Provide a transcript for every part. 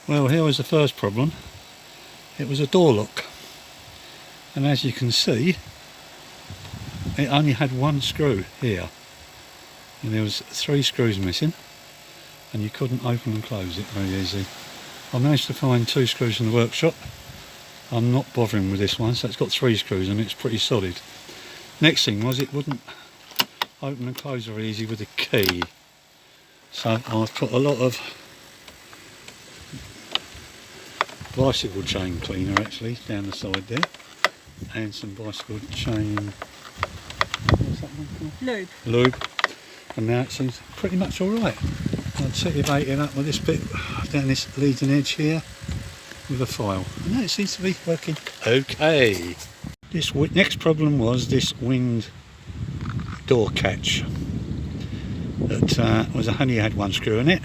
Well, here was the first problem. It was a door lock, and as you can see, it only had one screw here, and there was 3 screws missing, and you couldn't open and close it very easily. I managed to find 2 screws in the workshop. I'm not bothering with this one, so it's got 3 screws and it's pretty solid. Next thing was it wouldn't open and close very easy with a key, so I've put a lot of bicycle chain cleaner actually down the side there, and some bicycle chain, what's that one called? Lube. And now it seems pretty much alright. I'm titivating up with this bit down this leading edge here with a file, and that seems to be working okay. This next problem was this wind door catch that only had 1 screw in it,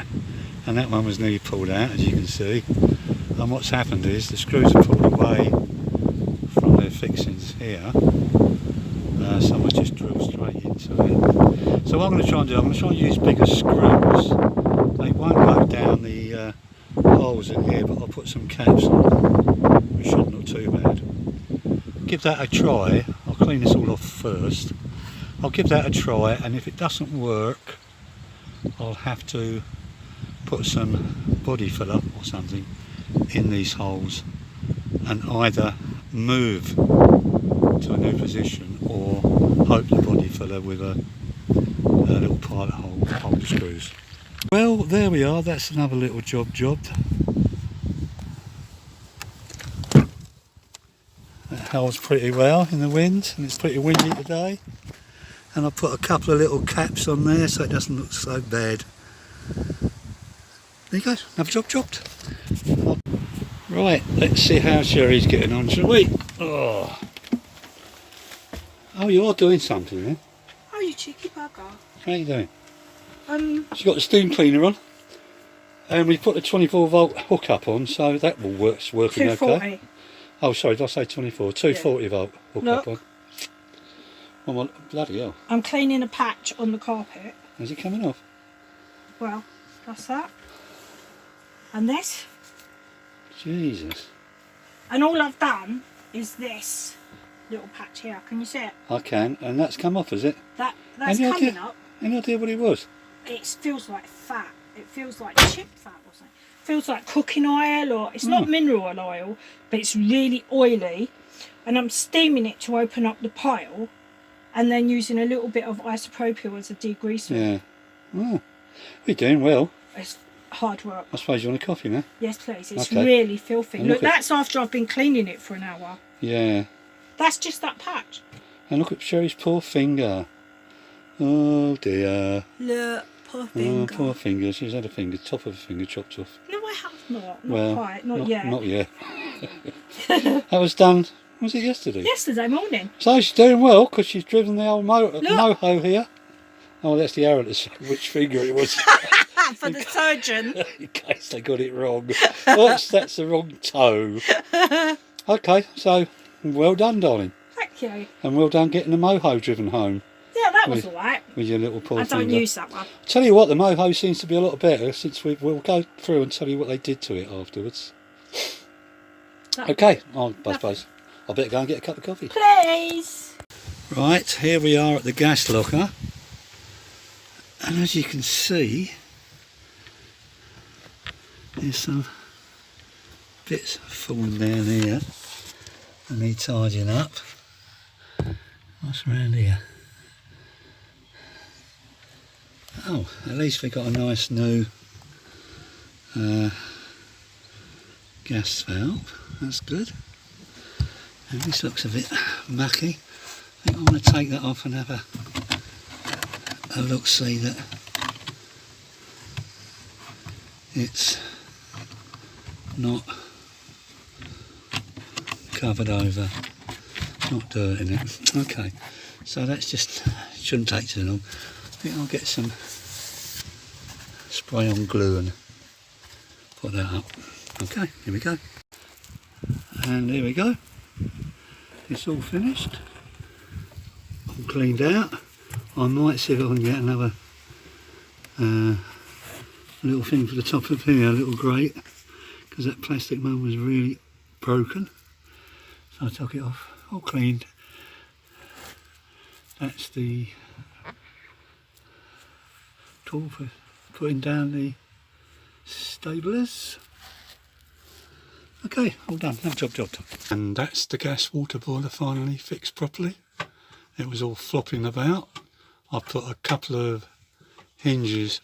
and that one was nearly pulled out, as you can see. And what's happened is the screws are pulled away from their fixings here, so I just drill straight into it. So what I'm going to try and do, I'm going to try and use bigger screws. They won't go down the holes in here, but I'll put some caps on, which shouldn't look too bad. Give that a try. I'll clean this all off first. I'll give that a try, and if it doesn't work, I'll have to put some body filler or something in these holes and either move to a new position or hope the body filler with a little pilot hole to hold the screws. Well, there we are, that's another little job jobbed. That holds pretty well in the wind, and it's pretty windy today. And I'll put a couple of little caps on there so it doesn't look so bad. There you go, another job jobbed. Right, let's see how Sheree's getting on, shall we? Oh, you are doing something then. Oh, you cheeky bugger. How are you doing? She's got the steam cleaner on, and we put the 24-volt hook up on, so that will working 240. okay. Oh, sorry, did I say 24? 240-volt hook up on. Oh, well, bloody hell. I'm cleaning a patch on the carpet. Is it coming off? Well, that's that. And this. Jesus. And all I've done is this little patch here. Can you see it? I can, and that's come off, is it? That's Any coming idea? up. Any idea what it was? It feels like fat. It feels like chip fat or something. It feels like cooking oil, or it's not mineral oil, but it's really oily. And I'm steaming it to open up the pile, and then using a little bit of isopropyl as a degreaser. Yeah. Oh, you're doing well. It's hard work. I suppose you want a coffee now? Yes, please. It's Okay. really filthy. And Look, that's after I've been cleaning it for an hour. Yeah. That's just that patch. And look at Sheree's poor finger. Oh dear. Look, poor finger. Oh, poor finger. She's had a finger, top of a finger chopped off. No, I have not. Not Well, quite. Not yet. Not yet. That was done, was it yesterday? Yesterday morning. So she's doing well, because she's driven the old MoHo here. Oh, that's the arrow to say which finger it was. For the surgeon. In case they got it wrong. That's the wrong toe. Okay, so well done, darling. Thank you. And well done getting the MoHo driven home. Yeah, that was alright. With your little poor I don't finger. use that one. Tell you what, the MoHo seems to be a lot better since we'll go through and tell you what they did to it afterwards. Okay, I suppose I better go and get a cup of coffee. Please. Right, here we are at the gas locker, and as you can see, there's some bits falling down here and need tidying up. What's around here? Oh, at least we got a nice new gas valve. That's good. And this looks a bit mucky. I think I want to take that off and have a look, see that it's not covered over, not dirt in it. Okay, so that's just, shouldn't take too long. I think I'll get some spray on glue and put that up. Okay, here we go. And here we go. It's all finished. All cleaned out. I might see if I can get another little thing for the top of here, a little grate. because that plastic one was really broken. So I took it off, all cleaned. That's the tool for putting down the staplers. Okay, all done. Job done. And that's the gas water boiler finally fixed properly. It was all flopping about. I put a couple of hinges,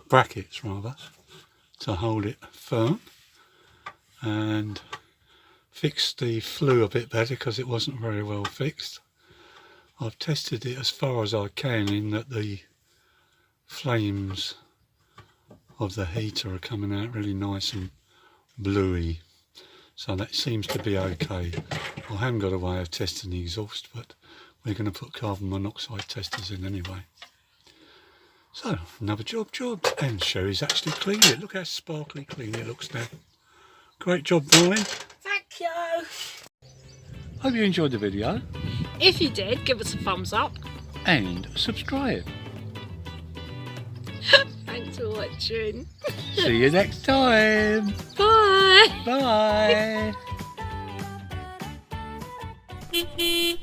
brackets rather, to hold it firm, and fixed the flue a bit better because it wasn't very well fixed. I've tested it as far as I can in that the flames of the heater are coming out really nice and bluey, so that seems to be okay. I haven't got a way of testing the exhaust, but we're going to put carbon monoxide testers in anyway. So another job, and Sheree's actually cleaned it. Look how sparkly clean it looks now. Great job, darling. Thank you. Hope you enjoyed the video. If you did, give us a thumbs up. And subscribe. Thanks for watching. See you next time. Bye. Bye.